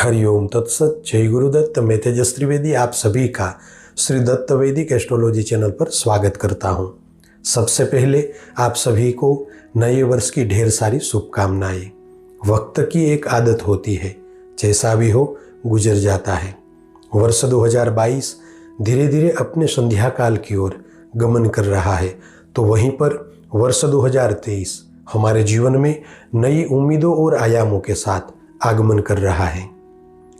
हरिओम तत्सत। जय गुरुदत्त। मैं तेजस त्रिवेदी आप सभी का श्री दत्त वैदिक एस्ट्रोलॉजी चैनल पर स्वागत करता हूं। सबसे पहले आप सभी को नए वर्ष की ढेर सारी शुभकामनाएं। वक्त की एक आदत होती है, जैसा भी हो गुजर जाता है। वर्ष 2022 धीरे धीरे अपने संध्या काल की ओर गमन कर रहा है, तो वहीं पर वर्ष 2023 हमारे जीवन में नई उम्मीदों और आयामों के साथ आगमन कर रहा है।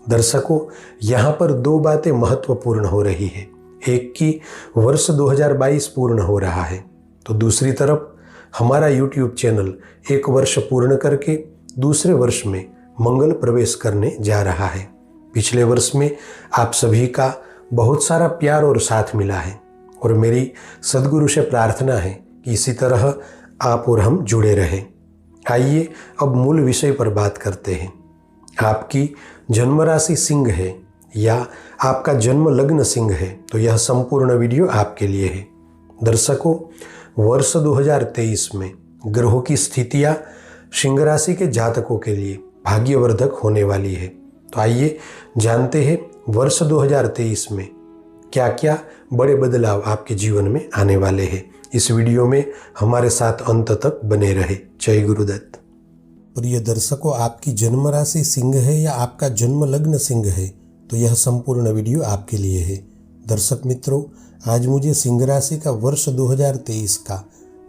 दर्शकों, यहाँ पर दो बातें महत्वपूर्ण हो रही है। एक की वर्ष 2022 पूर्ण हो रहा है, तो दूसरी तरफ हमारा YouTube चैनल एक वर्ष पूर्ण करके दूसरे वर्ष में मंगल प्रवेश करने जा रहा है। पिछले वर्ष में आप सभी का बहुत सारा प्यार और साथ मिला है और मेरी सद्गुरु से प्रार्थना है कि इसी तरह आप और हम जुड़े रहें। आइए अब मूल विषय पर बात करते हैं। आपकी जन्म राशि सिंह है या आपका जन्म लग्न सिंह है, तो यह संपूर्ण वीडियो आपके लिए है। दर्शकों, वर्ष 2023 में ग्रहों की स्थितियां सिंह राशि के जातकों के लिए भाग्यवर्धक होने वाली है। तो आइए जानते हैं वर्ष 2023 में क्या क्या बड़े बदलाव आपके जीवन में आने वाले हैं। इस वीडियो में हमारे साथ अंत तक बने रहे। जय गुरुदत्त। प्रिय दर्शकों, आपकी जन्म राशि सिंह है या आपका जन्म लग्न सिंह है, तो यह संपूर्ण वीडियो आपके लिए है। दर्शक मित्रों, आज मुझे सिंह राशि का वर्ष 2023 का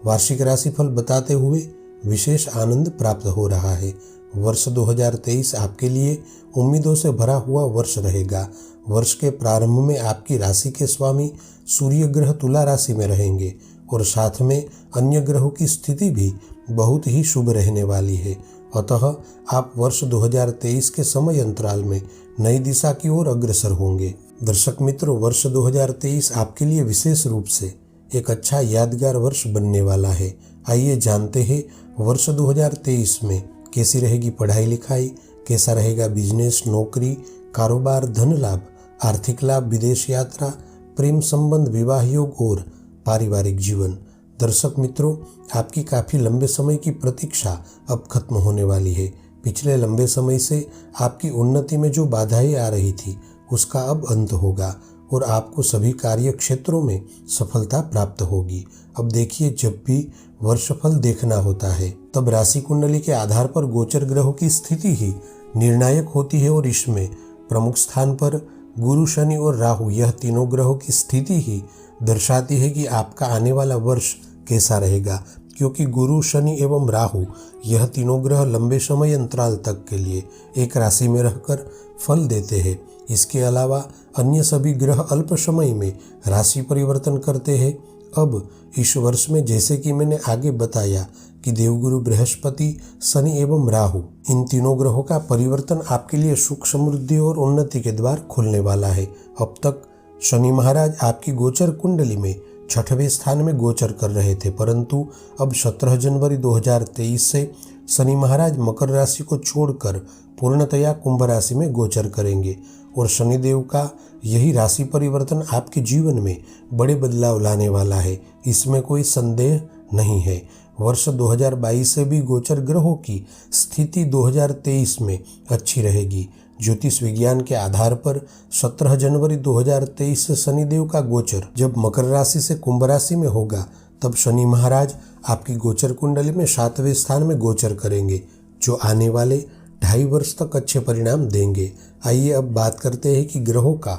वार्षिक राशिफल बताते हुए विशेष आनंद प्राप्त हो रहा है। वर्ष 2023 आपके लिए उम्मीदों से भरा हुआ वर्ष रहेगा। वर्ष के प्रारंभ में आपकी राशि के स्वामी सूर्य ग्रह तुला राशि में रहेंगे और साथ में अन्य ग्रहों की स्थिति भी बहुत ही शुभ रहने वाली है। अतः आप वर्ष 2023 के समय अंतराल में नई दिशा की ओर अग्रसर होंगे। दर्शक मित्रों, वर्ष 2023 आपके लिए विशेष रूप से एक अच्छा यादगार वर्ष बनने वाला है। आइए जानते हैं वर्ष 2023 में कैसी रहेगी पढ़ाई लिखाई, कैसा रहेगा बिजनेस, नौकरी, कारोबार, धन लाभ, आर्थिक लाभ, विदेश यात्रा, प्रेम संबंध, विवाह योग और पारिवारिक जीवन। दर्शक मित्रों, आपकी काफ़ी लंबे समय की प्रतीक्षा अब खत्म होने वाली है। पिछले लंबे समय से आपकी उन्नति में जो बाधाएं आ रही थी, उसका अब अंत होगा और आपको सभी कार्य क्षेत्रों में सफलता प्राप्त होगी। अब देखिए, जब भी वर्षफल देखना होता है तब राशि कुंडली के आधार पर गोचर ग्रहों की स्थिति ही निर्णायक होती है और इसमें प्रमुख स्थान पर गुरु, शनि और राहु, यह तीनों ग्रहों की स्थिति ही दर्शाती है कि आपका आने वाला वर्ष कैसा रहेगा। क्योंकि गुरु, शनि एवं राहु, यह तीनों ग्रह लंबे समय अंतराल तक के लिए एक राशि में रहकर फल देते हैं। इसके अलावा अन्य सभी ग्रह अल्प समय में राशि परिवर्तन करते हैं। अब इस वर्ष में, जैसे कि मैंने आगे बताया कि देवगुरु बृहस्पति, शनि एवं राहु, इन तीनों ग्रहों का परिवर्तन आपके लिए सुख, समृद्धि और उन्नति के द्वार खोलने वाला है। अब तक शनि महाराज आपकी गोचर कुंडली में 6वें स्थान में गोचर कर रहे थे, परंतु अब 17 जनवरी 2023 से शनि महाराज मकर राशि को छोड़कर पूर्णतया कुंभ राशि में गोचर करेंगे और शनिदेव का यही राशि परिवर्तन आपके जीवन में बड़े बदलाव लाने वाला है, इसमें कोई संदेह नहीं है। वर्ष 2022 से भी गोचर ग्रहों की स्थिति 2023 में अच्छी रहेगी। ज्योतिष विज्ञान के आधार पर 17 जनवरी 2023 से शनिदेव का गोचर जब मकर राशि से कुंभ राशि में होगा, तब शनि महाराज आपकी गोचर कुंडली में 7वें स्थान में गोचर करेंगे, जो आने वाले 2.5 वर्ष तक अच्छे परिणाम देंगे। आइए अब बात करते हैं कि ग्रहों का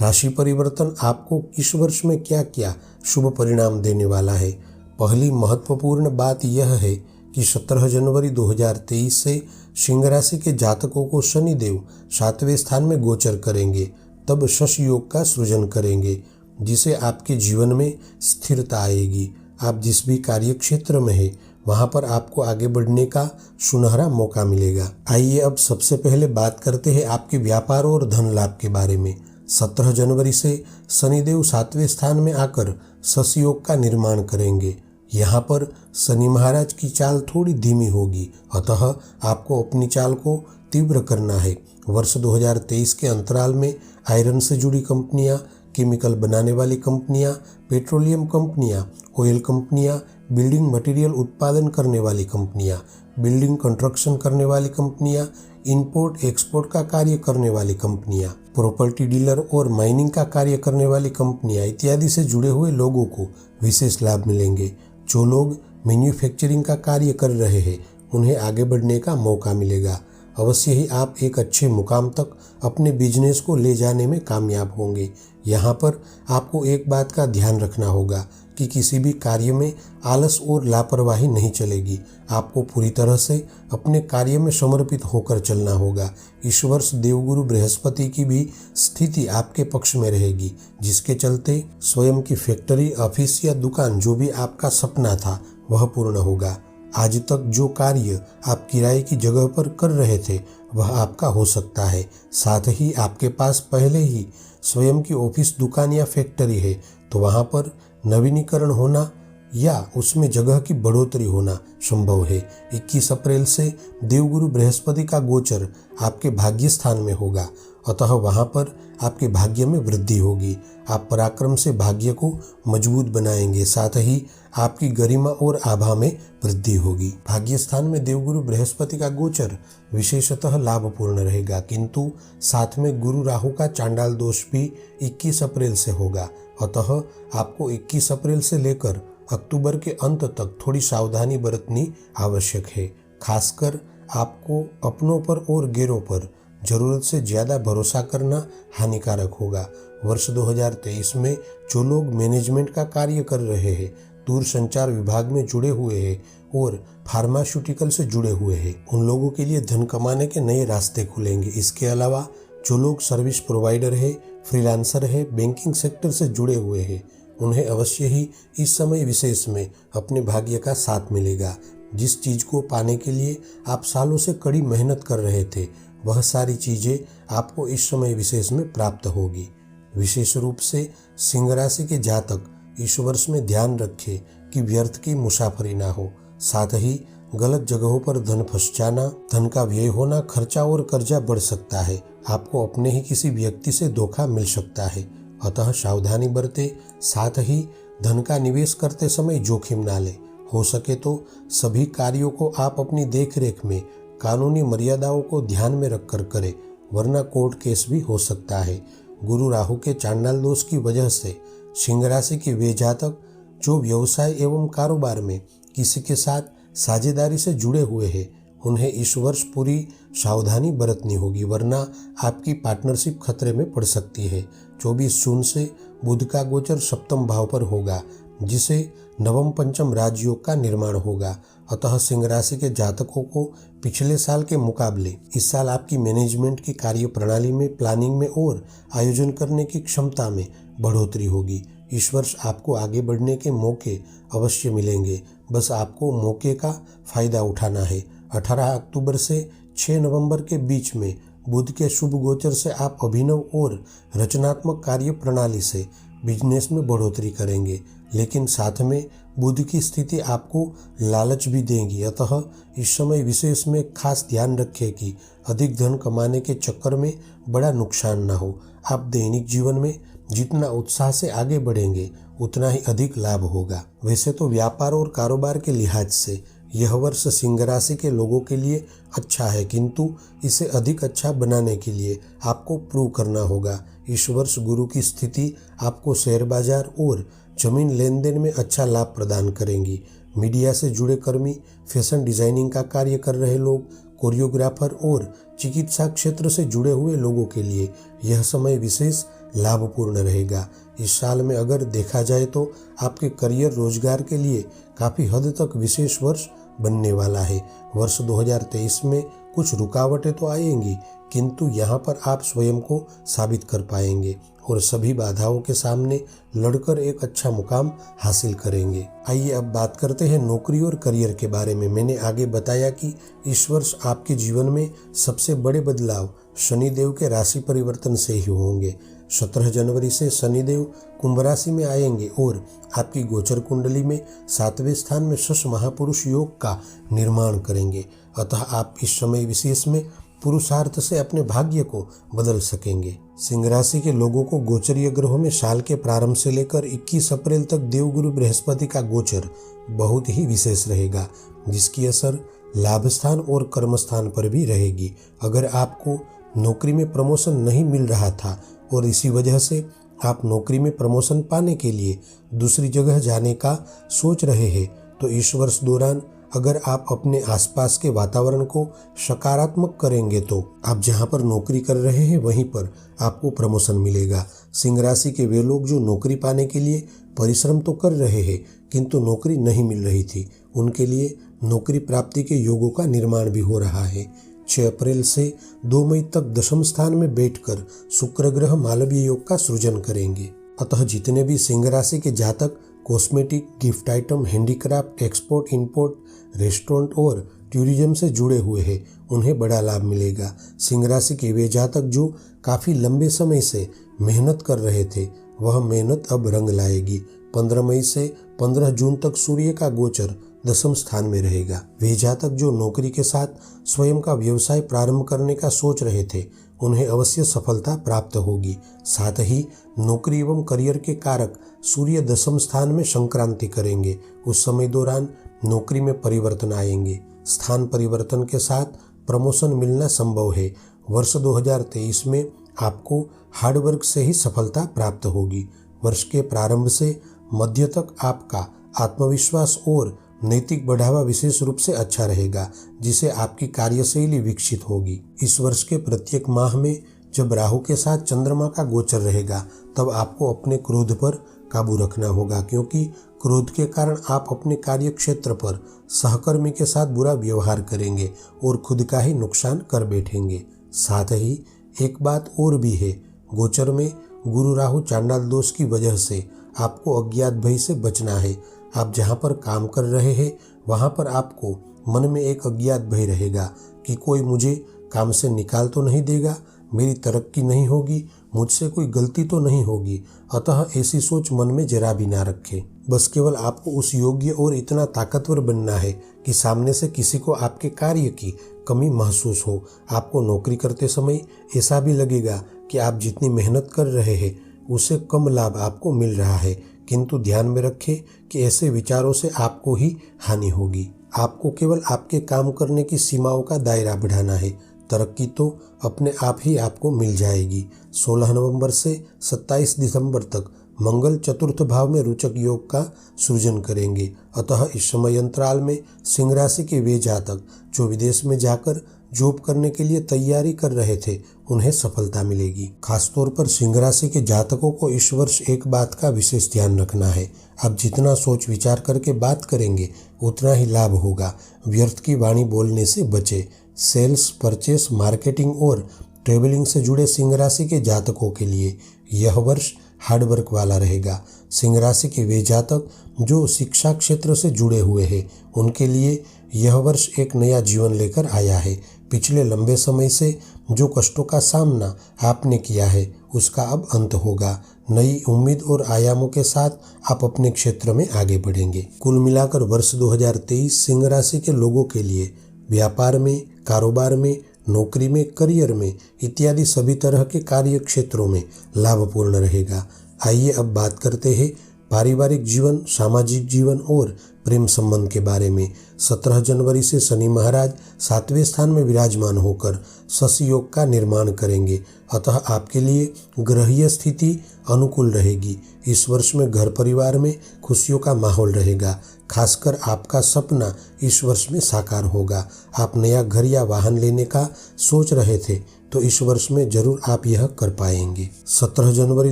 राशि परिवर्तन आपको इस वर्ष में क्या क्या शुभ परिणाम देने वाला है। पहली महत्वपूर्ण बात यह है कि 17 जनवरी 2023 से सिंह राशि के जातकों को शनिदेव 7वें स्थान में गोचर करेंगे, तब शश योग का सृजन करेंगे, जिसे आपके जीवन में स्थिरता आएगी। आप जिस भी कार्य क्षेत्र में है, वहां पर आपको आगे बढ़ने का सुनहरा मौका मिलेगा। आइए अब सबसे पहले बात करते हैं आपके व्यापार और धन लाभ के बारे में। 17 जनवरी से शनिदेव 7वें स्थान में आकर शश योग का निर्माण करेंगे। यहाँ पर शनि महाराज की चाल थोड़ी धीमी होगी, अतः आपको अपनी चाल को तीव्र करना है। वर्ष 2023 के अंतराल में आयरन से जुड़ी कंपनियां, केमिकल बनाने वाली कंपनियां, पेट्रोलियम कंपनियां, ऑयल कंपनियां, बिल्डिंग मटेरियल उत्पादन करने वाली कंपनियां, बिल्डिंग कंस्ट्रक्शन करने वाली कंपनियां, इंपोर्ट एक्सपोर्ट का कार्य करने वाली कंपनियां, प्रॉपर्टी डीलर और माइनिंग का कार्य करने वाली कंपनियां इत्यादि से जुड़े हुए लोगों को विशेष लाभ मिलेंगे। जो लोग मैन्युफैक्चरिंग का कार्य कर रहे हैं उन्हें आगे बढ़ने का मौका मिलेगा। अवश्य ही आप एक अच्छे मुकाम तक अपने बिजनेस को ले जाने में कामयाब होंगे। यहाँ पर आपको एक बात का ध्यान रखना होगा कि किसी भी कार्य में आलस और लापरवाही नहीं चलेगी। आपको पूरी तरह से अपने कार्य में समर्पित होकर चलना होगा। इस वर्ष देवगुरु बृहस्पति की भी स्थिति आपके पक्ष में रहेगी, जिसके चलते स्वयं की फैक्ट्री, ऑफिस या दुकान जो भी आपका सपना था वह पूर्ण होगा। आज तक जो कार्य आप किराए की जगह पर कर रहे थे वह आपका हो सकता है। साथ ही आपके पास पहले ही स्वयं की ऑफिस, दुकान या फैक्ट्री है तो वहाँ पर नवीनीकरण होना या उसमें जगह की बढ़ोतरी होना संभव है। 21 अप्रैल से देवगुरु बृहस्पति का गोचर आपके भाग्य स्थान में होगा, अतः वहाँ पर आपके भाग्य में वृद्धि होगी। आप पराक्रम से भाग्य को मजबूत बनाएंगे, साथ ही आपकी गरिमा और आभा में वृद्धि होगी। भाग्य स्थान में देवगुरु बृहस्पति का गोचर विशेषतः लाभपूर्ण रहेगा, किंतु साथ में गुरु राहु का चांडाल दोष भी 21 अप्रैल से होगा। अतः आपको 21 अप्रैल से लेकर अक्टूबर के अंत तक थोड़ी सावधानी बरतनी आवश्यक है। खासकर आपको अपनों पर और गैरों पर जरूरत से ज़्यादा भरोसा करना हानिकारक होगा। वर्ष 2023 में जो लोग मैनेजमेंट का कार्य कर रहे हैं, दूरसंचार विभाग में जुड़े हुए हैं और फार्मास्यूटिकल से जुड़े हुए हैं, उन लोगों के लिए धन कमाने के नए रास्ते खुलेंगे। इसके अलावा जो लोग सर्विस प्रोवाइडर है, फ्रीलांसर है, बैंकिंग सेक्टर से जुड़े हुए हैं, उन्हें अवश्य ही इस समय विशेष में अपने भाग्य का साथ मिलेगा। जिस चीज़ को पाने के लिए आप सालों से कड़ी मेहनत कर रहे थे वह सारी चीज़ें आपको इस समय विशेष में प्राप्त होगी। विशेष रूप से सिंह राशि के जातक इस वर्ष में ध्यान रखें कि व्यर्थ की मुसाफरी ना हो। साथ ही गलत जगहों पर धन फंस जाना, धन का व्यय होना, खर्चा और कर्जा बढ़ सकता है। आपको अपने ही किसी व्यक्ति से धोखा मिल सकता है, अतः सावधानी बरतें। साथ ही धन का निवेश करते समय जोखिम ना लें। हो सके तो सभी कार्यों को आप अपनी देखरेख में कानूनी मर्यादाओं को ध्यान में रखकर करें, वरना कोर्ट केस भी हो सकता है। गुरु राहु के चांडाल दोष की वजह से सिंह राशि के वे जातक जो व्यवसाय एवं कारोबार में किसी के साथ साझेदारी से जुड़े हुए हैं, उन्हें इस वर्ष पूरी सावधानी बरतनी होगी, वरना आपकी पार्टनरशिप खतरे में पड़ सकती है। 24 जून से बुध का गोचर सप्तम भाव पर होगा, जिसे नवम पंचम राजयोग का निर्माण होगा। अतः सिंह राशि के जातकों को पिछले साल के मुकाबले इस साल आपकी मैनेजमेंट की कार्य प्रणाली में, प्लानिंग में और आयोजन करने की क्षमता में बढ़ोतरी होगी। इस वर्ष आपको आगे बढ़ने के मौके अवश्य मिलेंगे, बस आपको मौके का फायदा उठाना है। 18 अक्टूबर से 6 नवंबर के बीच में बुध के शुभ गोचर से आप अभिनव और रचनात्मक कार्य प्रणाली से बिजनेस में बढ़ोतरी करेंगे, लेकिन साथ में बुध की स्थिति आपको लालच भी देंगी। अतः इस समय विशेष में खास ध्यान रखें कि अधिक धन कमाने के चक्कर में बड़ा नुकसान न हो। आप दैनिक जीवन में जितना उत्साह से आगे बढ़ेंगे उतना ही अधिक लाभ होगा। वैसे तो व्यापार और कारोबार के लिहाज से यह वर्ष सिंह राशि के लोगों के लिए अच्छा है, किंतु इसे अधिक अच्छा बनाने के लिए आपको प्रूव करना होगा। इस वर्ष गुरु की स्थिति आपको शेयर बाजार और जमीन लेन देन में अच्छा लाभ प्रदान करेंगी। मीडिया से जुड़े कर्मी, फैशन डिजाइनिंग का कार्य कर रहे लोग, कोरियोग्राफर और चिकित्सा क्षेत्र से जुड़े हुए लोगों के लिए यह समय विशेष लाभपूर्ण रहेगा। इस साल में अगर देखा जाए तो आपके करियर, रोजगार के लिए काफ़ी हद तक विशेष वर्ष बनने वाला है। वर्ष 2023 में कुछ रुकावटें तो आएंगी, किंतु यहाँ पर आप स्वयं को साबित कर पाएंगे और सभी बाधाओं के सामने लड़कर एक अच्छा मुकाम हासिल करेंगे। आइए अब बात करते हैं नौकरी और करियर के बारे में। मैंने आगे बताया कि इस वर्ष आपके जीवन में सबसे बड़े बदलाव शनिदेव के राशि परिवर्तन से ही होंगे। 17 जनवरी से शनिदेव कुंभ राशि में आएंगे और आपकी गोचर कुंडली में 7वें स्थान में शश महापुरुष योग का निर्माण करेंगे। अतः आप इस समय विशेष में पुरुषार्थ से अपने भाग्य को बदल सकेंगे। सिंह राशि के लोगों को गोचरीय ग्रहों में साल के प्रारंभ से लेकर 21 अप्रैल तक देवगुरु बृहस्पति का गोचर बहुत ही विशेष रहेगा, जिसकी असर लाभ स्थान और कर्म स्थान पर भी रहेगी। अगर आपको नौकरी में प्रमोशन नहीं मिल रहा था और इसी वजह से आप नौकरी में प्रमोशन पाने के लिए दूसरी जगह जाने का सोच रहे हैं, तो इस वर्ष दौरान अगर आप अपने आसपास के वातावरण को सकारात्मक करेंगे तो आप जहां पर नौकरी कर रहे हैं वहीं पर आपको प्रमोशन मिलेगा। सिंह राशि के वे लोग जो नौकरी पाने के लिए परिश्रम तो कर रहे हैं किंतु नौकरी नहीं मिल रही थी, उनके लिए नौकरी प्राप्ति के योगों का निर्माण भी हो रहा है। 6 अप्रैल से 2 मई तक दशम स्थान में बैठकर शुक्र ग्रह मालवीय योग का सृजन करेंगे। अतः जितने भी सिंह राशि के जातक cosmetic, gift item, handicraft, export, import, restaurant और टूरिज्म से जुड़े हुए हैं, उन्हें बड़ा लाभ मिलेगा। सिंह राशि के वे जातक जो काफ़ी लंबे समय से मेहनत कर रहे थे, वह मेहनत अब रंग लाएगी। 15 मई से 15 जून तक सूर्य का गोचर दशम स्थान में रहेगा। वे जातक जो नौकरी के साथ स्वयं का व्यवसाय प्रारंभ करने का सोच रहे थे, उन्हें अवश्य सफलता प्राप्त होगी। साथ ही नौकरी एवं करियर के कारक सूर्य दशम स्थान में संक्रांति करेंगे। उस समय दौरान नौकरी में परिवर्तन आएंगे। स्थान परिवर्तन के साथ प्रमोशन मिलना संभव है। वर्ष 2023 में आपको हार्डवर्क से ही सफलता प्राप्त होगी। वर्ष के प्रारंभ से मध्य तक आपका आत्मविश्वास और नैतिक बढ़ावा विशेष रूप से अच्छा रहेगा, जिसे आपकी कार्यशैली विकसित होगी। इस वर्ष के प्रत्येक माह में जब राहु के साथ चंद्रमा का गोचर रहेगा, तब आपको अपने क्रोध पर काबू रखना होगा, क्योंकि क्रोध के कारण आप अपने कार्य क्षेत्र पर सहकर्मी के साथ बुरा व्यवहार करेंगे और खुद का ही नुकसान कर बैठेंगे। साथ ही एक बात और भी है, गोचर में गुरु राहु चांडाल दोष की वजह से आपको अज्ञात भय से बचना है। आप जहाँ पर काम कर रहे हैं वहाँ पर आपको मन में एक अज्ञात भय रहेगा कि कोई मुझे काम से निकाल तो नहीं देगा, मेरी तरक्की नहीं होगी, मुझसे कोई गलती तो नहीं होगी। अतः ऐसी सोच मन में जरा भी ना रखें। बस केवल आपको उस योग्य और इतना ताकतवर बनना है कि सामने से किसी को आपके कार्य की कमी महसूस हो। आपको नौकरी करते समय ऐसा भी लगेगा कि आप जितनी मेहनत कर रहे हैं उससे कम लाभ आपको मिल रहा है, किंतु ध्यान में रखें कि ऐसे विचारों से आपको ही हानि होगी। आपको केवल आपके काम करने की सीमाओं का दायरा बढ़ाना है। तरक्की तो अपने आप ही आपको मिल जाएगी। 16 नवंबर से 27 दिसंबर तक मंगल चतुर्थ भाव में रोचक योग का सृजन करेंगे। अतः इस समय अंतराल में सिंह राशि के वे जातक जो विदेश में जाकर जॉब करने के लिए तैयारी कर रहे थे, उन्हें सफलता मिलेगी। खासतौर पर सिंह राशि के जातकों को इस वर्ष एक बात का विशेष ध्यान रखना है। आप जितना सोच विचार करके बात करेंगे उतना ही लाभ होगा। व्यर्थ की वाणी बोलने से बचे। सेल्स, परचेस, मार्केटिंग और ट्रेवलिंग से जुड़े सिंह राशि के जातकों के लिए यह वर्ष हार्डवर्क वाला रहेगा। सिंह राशि के वे जातक जो शिक्षा क्षेत्र से जुड़े हुए हैं, उनके लिए यह वर्ष एक नया जीवन लेकर आया है। पिछले लंबे समय से जो कष्टों का सामना आपने किया है, उसका अब अंत होगा। नई उम्मीद और आयामों के साथ आप अपने क्षेत्र में आगे बढ़ेंगे। कुल मिलाकर वर्ष 2023 सिंह राशि के लोगों के लिए व्यापार में, कारोबार में, नौकरी में, करियर में इत्यादि सभी तरह के कार्य क्षेत्रों में लाभपूर्ण रहेगा। आइए अब बात करते हैं पारिवारिक जीवन, सामाजिक जीवन और प्रेम संबंध के बारे में। 17 जनवरी से शनि महाराज 7वें स्थान में विराजमान होकर शशि योग का निर्माण करेंगे। अतः आपके लिए ग्रहीय स्थिति अनुकूल रहेगी। इस वर्ष में घर परिवार में खुशियों का माहौल रहेगा। खासकर आपका सपना इस वर्ष में साकार होगा। आप नया घर या वाहन लेने का सोच रहे थे, तो इस वर्ष में जरूर आप यह कर पाएंगे। 17 जनवरी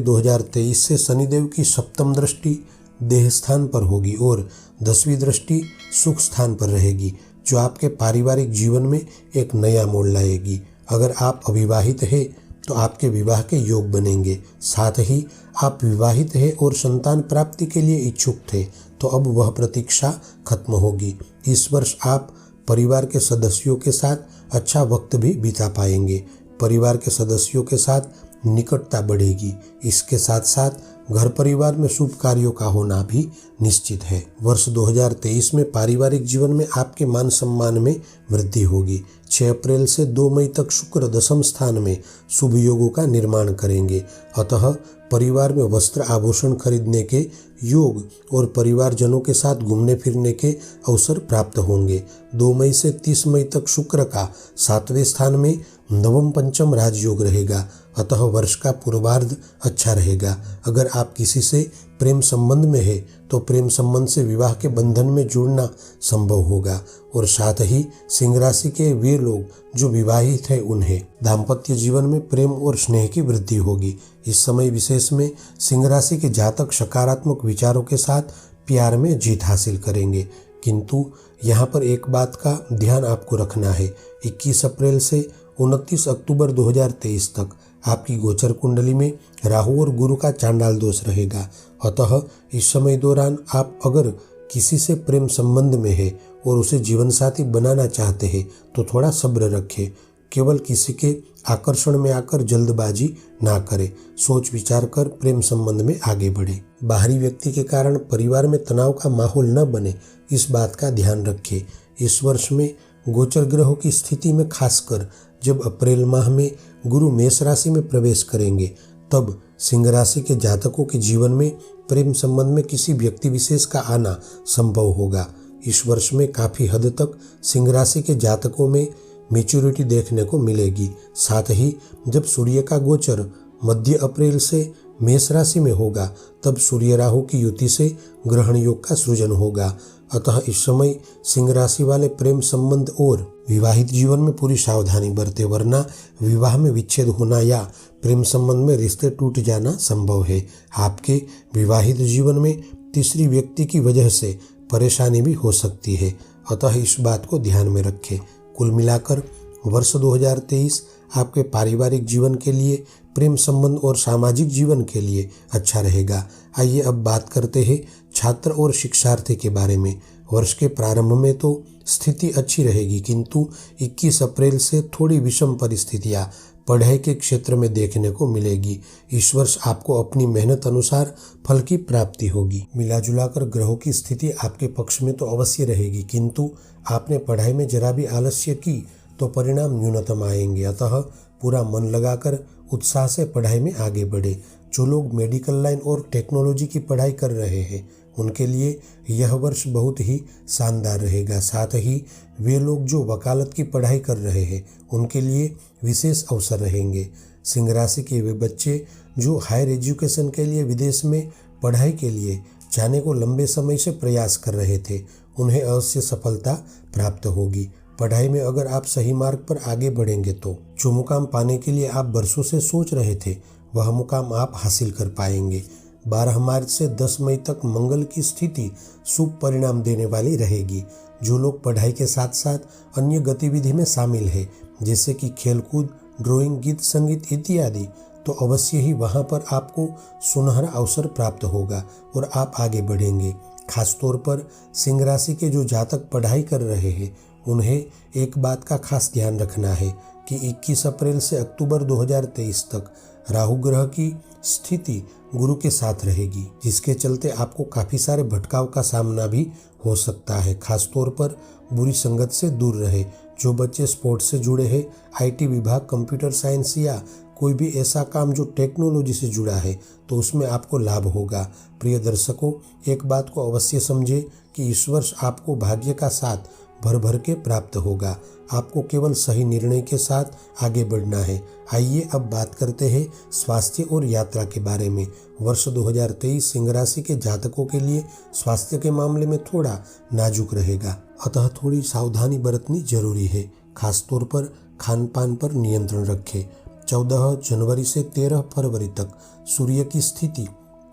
2023 से शनिदेव की सप्तम दृष्टि देह स्थान पर होगी और 10वीं दृष्टि सुख स्थान पर रहेगी, जो आपके पारिवारिक जीवन में एक नया मोड़ लाएगी। अगर आप अविवाहित हैं तो आपके विवाह के योग बनेंगे। साथ ही आप विवाहित हैं और संतान प्राप्ति के लिए इच्छुक थे, तो अब वह प्रतीक्षा खत्म होगी। इस वर्ष आप परिवार के सदस्यों के साथ अच्छा वक्त भी बिता पाएंगे। परिवार के सदस्यों के साथ निकटता बढ़ेगी। इसके साथ साथ घर परिवार में शुभ कार्यों का होना भी निश्चित है। वर्ष 2023 में पारिवारिक जीवन में आपके मान सम्मान में वृद्धि होगी। 6 अप्रैल से 2 मई तक शुक्र दशम स्थान में शुभ योगों का निर्माण करेंगे, अतः परिवार में वस्त्र आभूषण खरीदने के योग और परिवारजनों के साथ घूमने फिरने के अवसर प्राप्त होंगे। 2 मई से 30 मई तक शुक्र का 7वें स्थान में नवम पंचम राजयोग रहेगा, अतः वर्ष का पूर्वार्ध अच्छा रहेगा। अगर आप किसी से प्रेम संबंध में है तो प्रेम संबंध से विवाह के बंधन में जुड़ना संभव होगा और साथ ही सिंह राशि के वे लोग जो विवाहित हैं उन्हें दाम्पत्य जीवन में प्रेम और स्नेह की वृद्धि होगी। इस समय विशेष में सिंह राशि के जातक सकारात्मक विचारों के साथ प्यार में जीत हासिल करेंगे, किंतु यहाँ पर एक बात का ध्यान आपको रखना है। 21 अप्रैल से 29 अक्टूबर 2023 तक आपकी गोचर कुंडली में राहु और गुरु का चांडाल दोष रहेगा, अतः इस समय दौरान आप अगर किसी से प्रेम संबंध में है और उसे जीवन साथी बनाना चाहते हैं तो थोड़ा सब्र रखें। केवल किसी के आकर्षण में आकर जल्दबाजी ना करें, सोच विचार कर प्रेम संबंध में आगे बढ़े। बाहरी व्यक्ति के कारण परिवार में तनाव का माहौल न बने, इस बात का ध्यान रखें। इस वर्ष में गोचर ग्रहों की स्थिति में खासकर जब अप्रैल माह में गुरु मेष राशि में प्रवेश करेंगे तब सिंह राशि के जातकों के जीवन में प्रेम संबंध में किसी व्यक्ति विशेष का आना संभव होगा। इस वर्ष में काफ़ी हद तक सिंह राशि के जातकों में मैच्योरिटी देखने को मिलेगी। साथ ही जब सूर्य का गोचर मध्य अप्रैल से मेष राशि में होगा तब सूर्य राहु की युति से ग्रहण योग का सृजन होगा, अतः इस समय सिंह राशि वाले प्रेम संबंध और विवाहित जीवन में पूरी सावधानी बरते, वरना विवाह में विच्छेद होना या प्रेम संबंध में रिश्ते टूट जाना संभव है। आपके विवाहित जीवन में तीसरी व्यक्ति की वजह से परेशानी भी हो सकती है, अतः इस बात को ध्यान में रखें। कुल मिलाकर वर्ष 2023 आपके पारिवारिक जीवन के लिए, प्रेम संबंध और सामाजिक जीवन के लिए अच्छा रहेगा। आइए अब बात करते हैं छात्र और शिक्षार्थी के बारे में। वर्ष के प्रारंभ में तो स्थिति अच्छी रहेगी, किंतु 21 अप्रैल से थोड़ी विषम परिस्थितियां पढ़ाई के क्षेत्र में देखने को मिलेगी। इस वर्ष आपको अपनी मेहनत अनुसार फल की प्राप्ति होगी। मिला जुलाकर ग्रहों की स्थिति आपके पक्ष में तो अवश्य रहेगी, किंतु आपने पढ़ाई में जरा भी आलस्य की तो परिणाम न्यूनतम आएंगे, अतः पूरा मन लगाकर उत्साह से पढ़ाई में आगे बढ़े। जो लोग मेडिकल लाइन और टेक्नोलॉजी की पढ़ाई कर रहे हैं उनके लिए यह वर्ष बहुत ही शानदार रहेगा। साथ ही वे लोग जो वकालत की पढ़ाई कर रहे हैं उनके लिए विशेष अवसर रहेंगे। सिंह राशि के वे बच्चे जो हायर एजुकेशन के लिए विदेश में पढ़ाई के लिए जाने को लंबे समय से प्रयास कर रहे थे, उन्हें अवश्य सफलता प्राप्त होगी। पढ़ाई में अगर आप सही मार्ग पर आगे बढ़ेंगे तो जो मुकाम पाने के लिए आप बरसों से सोच रहे थे वह मुकाम आप हासिल कर पाएंगे। 12 मार्च से 10 मई तक मंगल की स्थिति शुभ परिणाम देने वाली रहेगी। जो लोग पढ़ाई के साथ साथ अन्य गतिविधि में शामिल है जैसे कि खेलकूद, ड्राइंग, गीत संगीत इत्यादि, तो अवश्य ही वहां पर आपको सुनहरा अवसर प्राप्त होगा और आप आगे बढ़ेंगे। खासतौर पर सिंह राशि के जो जातक पढ़ाई कर रहे हैं उन्हें एक बात का खास ध्यान रखना है कि 21 अप्रैल से अक्टूबर 2023 तक राहु ग्रह की स्थिति गुरु के साथ रहेगी, जिसके चलते आपको काफ़ी सारे भटकाव का सामना भी हो सकता है। खासतौर पर बुरी संगत से दूर रहे। जो बच्चे स्पोर्ट्स से जुड़े हैं, IT विभाग, कंप्यूटर साइंस या कोई भी ऐसा काम जो टेक्नोलॉजी से जुड़ा है तो उसमें आपको लाभ होगा। प्रिय दर्शकों, एक बात को अवश्य समझे कि इस वर्ष आपको भाग्य का साथ भर भर के प्राप्त होगा। आपको केवल सही निर्णय के साथ आगे बढ़ना है। आइए अब बात करते हैं स्वास्थ्य और यात्रा के बारे में। वर्ष 2023 सिंह राशि के जातकों के लिए स्वास्थ्य के मामले में थोड़ा नाजुक रहेगा, अतः थोड़ी सावधानी बरतनी जरूरी है। खासतौर पर खान पान पर नियंत्रण रखें। 14 जनवरी से 13 फरवरी तक सूर्य की स्थिति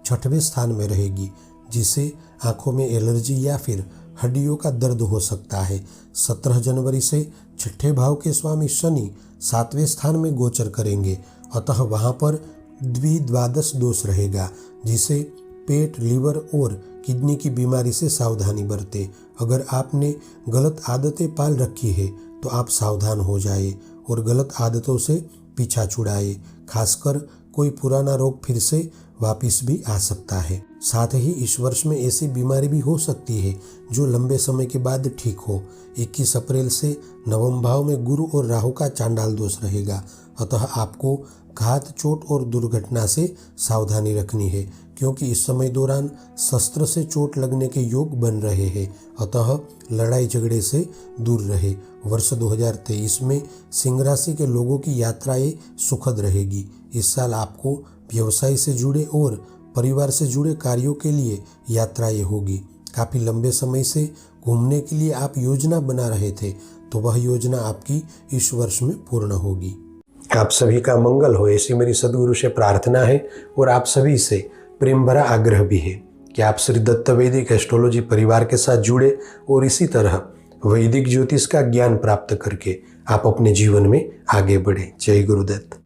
6वें स्थान में रहेगी, जिससे आंखों में एलर्जी या फिर हड्डियों का दर्द हो सकता है। 17 जनवरी से 6ठे भाव के स्वामी शनि 7वें स्थान में गोचर करेंगे, अतः वहां पर द्वादश दोष रहेगा, जिसे पेट, लीवर और किडनी की बीमारी से सावधानी बरते। अगर आपने गलत आदतें पाल रखी है तो आप सावधान हो जाए और गलत आदतों से पीछा छुड़ाए। खासकर कोई पुराना रोग फिर से वापिस भी आ सकता है। साथ ही इस वर्ष में ऐसी बीमारी भी हो सकती है जो लंबे समय के बाद ठीक हो। 21 अप्रैल से नवम भाव में गुरु और राहु का चांडाल दोष रहेगा, अतः आपको घात, चोट और दुर्घटना से सावधानी रखनी है, क्योंकि इस समय दौरान शस्त्र से चोट लगने के योग बन रहे हैं, अतः लड़ाई झगड़े से दूर रहे। वर्ष 2023 में सिंह राशि के लोगों की यात्राएं सुखद रहेगी। इस साल आपको व्यवसाय से जुड़े और परिवार से जुड़े कार्यों के लिए यात्राएं होगी। काफ़ी लंबे समय से घूमने के लिए आप योजना बना रहे थे, तो वह योजना आपकी इस वर्ष में पूर्ण होगी। आप सभी का मंगल हो, ऐसी मेरी सद्गुरु से प्रार्थना है और आप सभी से प्रेम भरा आग्रह भी है कि आप श्री दत्त वैदिक एस्ट्रोलॉजी परिवार के साथ जुड़े और इसी तरह वैदिक ज्योतिष का ज्ञान प्राप्त करके आप अपने जीवन में आगे बढ़े। जय गुरुदत्त।